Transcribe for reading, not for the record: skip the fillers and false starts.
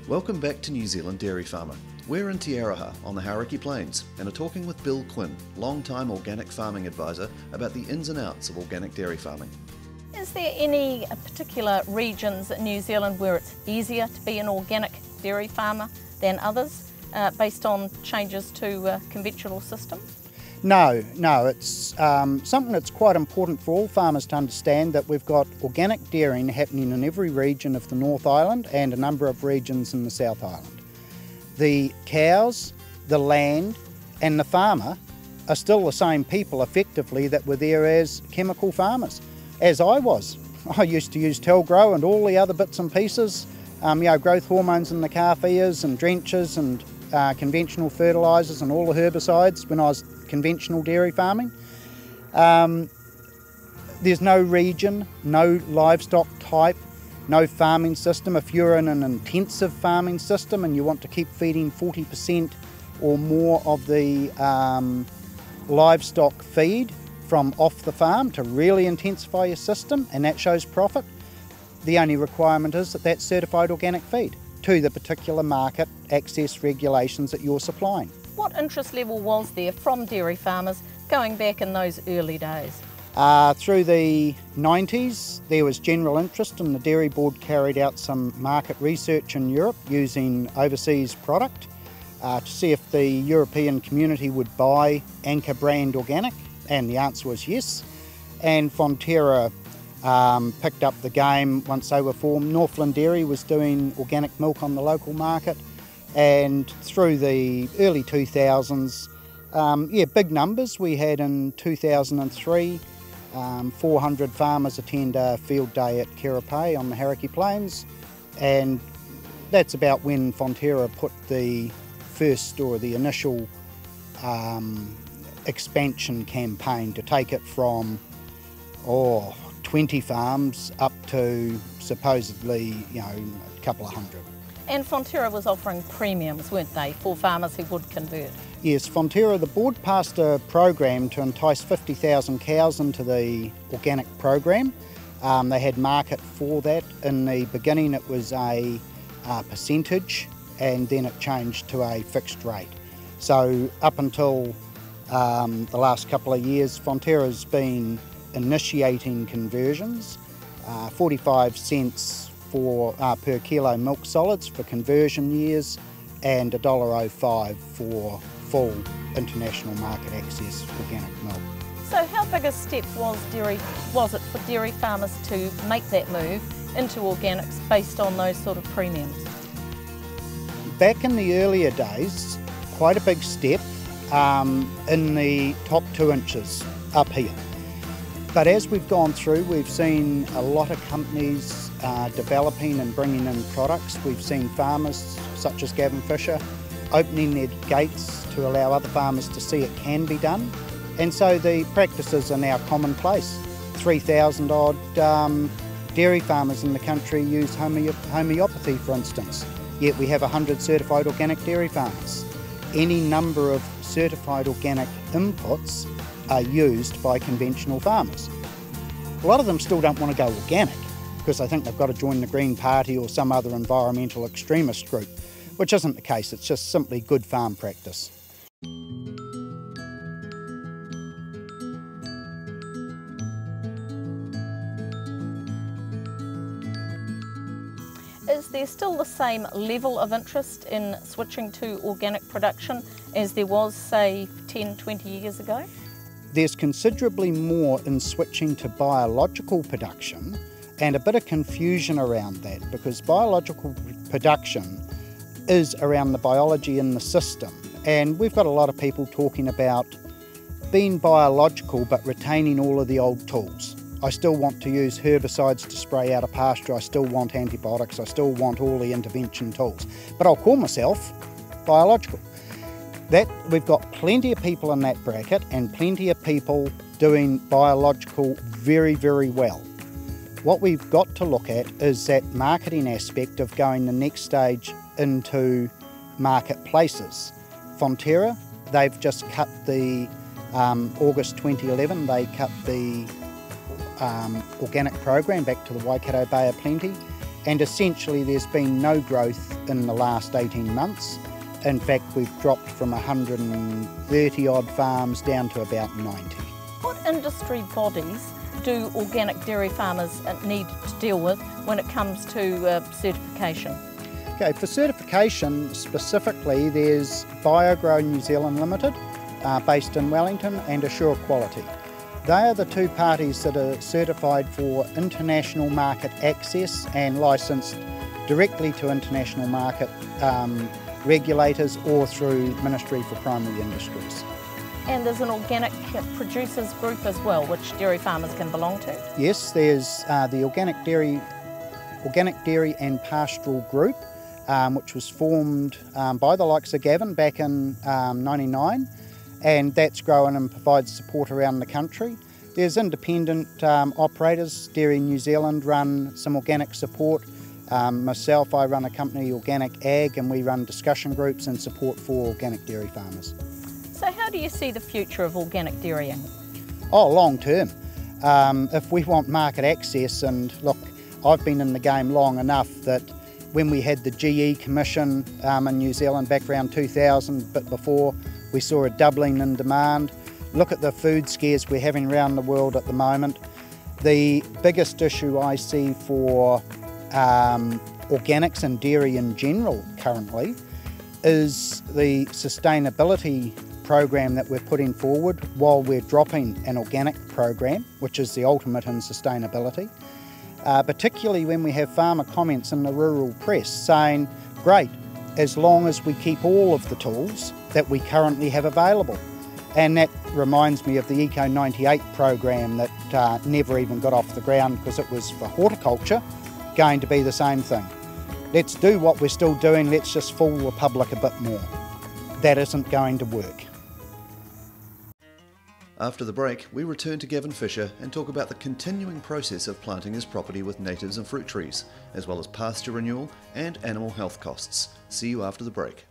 Welcome back to New Zealand Dairy Farmer. We're in Te Aroha on the Hauraki Plains and are talking with Bill Quinn, long-time organic farming advisor, about the ins and outs of organic dairy farming. Is there any particular regions in New Zealand where it's easier to be an organic dairy farmer than others, based on changes to conventional systems? No, it's something that's quite important for all farmers to understand, that we've got organic dairying happening in every region of the North Island and a number of regions in the South Island. The cows, the land and the farmer are still the same people effectively that were there as chemical farmers, as I was. I used to use Telgrow and all the other bits and pieces, growth hormones in the calf ears and drenches and conventional fertilisers and all the herbicides when I was conventional dairy farming. There's no region, no livestock type, no farming system. If you're in an intensive farming system and you want to keep feeding 40% or more of the livestock feed from off the farm to really intensify your system, and that shows profit, the only requirement is that that's certified organic feed to the particular market access regulations that you're supplying. What interest level was there from dairy farmers going back in those early days? Through the 90s there was general interest, and the Dairy Board carried out some market research in Europe using overseas product to see if the European community would buy Anchor brand organic, and the answer was yes. And Fonterra picked up the game once they were formed. Northland Dairy was doing organic milk on the local market, and through the early 2000s, big numbers. We had in 2003 400 farmers attend a field day at Kerapai on the Hauraki Plains, and that's about when Fonterra put the first or the initial expansion campaign to take it from 20 farms up to supposedly a couple of hundred. And Fonterra was offering premiums, weren't they, for farmers who would convert? Yes, Fonterra, the board passed a program to entice 50,000 cows into the organic program. They had market for that. In the beginning it was a percentage, and then it changed to a fixed rate. So up until the last couple of years, Fonterra's been initiating conversions, 45 cents for per kilo milk solids for conversion years, and $1.05 for full international market access organic milk. So how big a step was it for dairy farmers to make that move into organics based on those sort of premiums? Back in the earlier days, quite a big step in the top 2 inches up here. But as we've gone through, we've seen a lot of companies developing and bringing in products. We've seen farmers such as Gavin opening their gates to allow other farmers to see it can be done. And so the practices are now commonplace. 3,000 odd dairy farmers in the country use homeopathy, for instance, yet we have 100 certified organic dairy farmers. Any number of certified organic inputs are used by conventional farmers. A lot of them still don't want to go organic because they think they've got to join the Green Party or some other environmental extremist group, which isn't the case. It's just simply good farm practice. Is there still the same level of interest in switching to organic production as there was, say, 10, 20 years ago? There's considerably more in switching to biological production, and a bit of confusion around that, because biological production is around the biology in the system, and we've got a lot of people talking about being biological but retaining all of the old tools. I still want to use herbicides to spray out a pasture, I still want antibiotics, I still want all the intervention tools, but I'll call myself biological. That we've got plenty of people in that bracket and plenty of people doing biological very, very well. What we've got to look at is that marketing aspect of going the next stage into marketplaces. Fonterra, they've just cut the August 2011, they cut the organic program back to the Waikato Bay of Plenty, and essentially there's been no growth in the last 18 months. In fact, we've dropped from 130 odd farms down to about 90. What industry bodies do organic dairy farmers need to deal with when it comes to certification? Okay, for certification specifically, there's BioGrow New Zealand Limited, based in Wellington, and Assure Quality. They are the two parties that are certified for international market access and licensed directly to international market regulators or through Ministry for Primary Industries. And there's an organic producers group as well, which dairy farmers can belong to? Yes, there's the Organic Dairy and Pastoral Group, which was formed by the likes of Gavin back in '99, and that's grown and provides support around the country. There's independent operators. Dairy New Zealand run some organic support. Myself, I run a company, Organic Ag, and we run discussion groups and support for organic dairy farmers. So how do you see the future of organic dairying? Oh, long term. If we want market access, and look, I've been in the game long enough that when we had the GE Commission in New Zealand back around 2000, but before, we saw a doubling in demand. Look at the food scares we're having around the world at the moment. The biggest issue I see for organics and dairy in general currently is the sustainability program that we're putting forward while we're dropping an organic program, which is the ultimate in sustainability. Particularly when we have farmer comments in the rural press saying, great, as long as we keep all of the tools that we currently have available. And that reminds me of the Eco 98 program that never even got off the ground because it was for horticulture, going to be the same thing. Let's do what we're still doing, let's just fool the public a bit more. That isn't going to work. After the break, we return to Gavin Fisher and talk about the continuing process of planting his property with natives and fruit trees, as well as pasture renewal and animal health costs. See you after the break.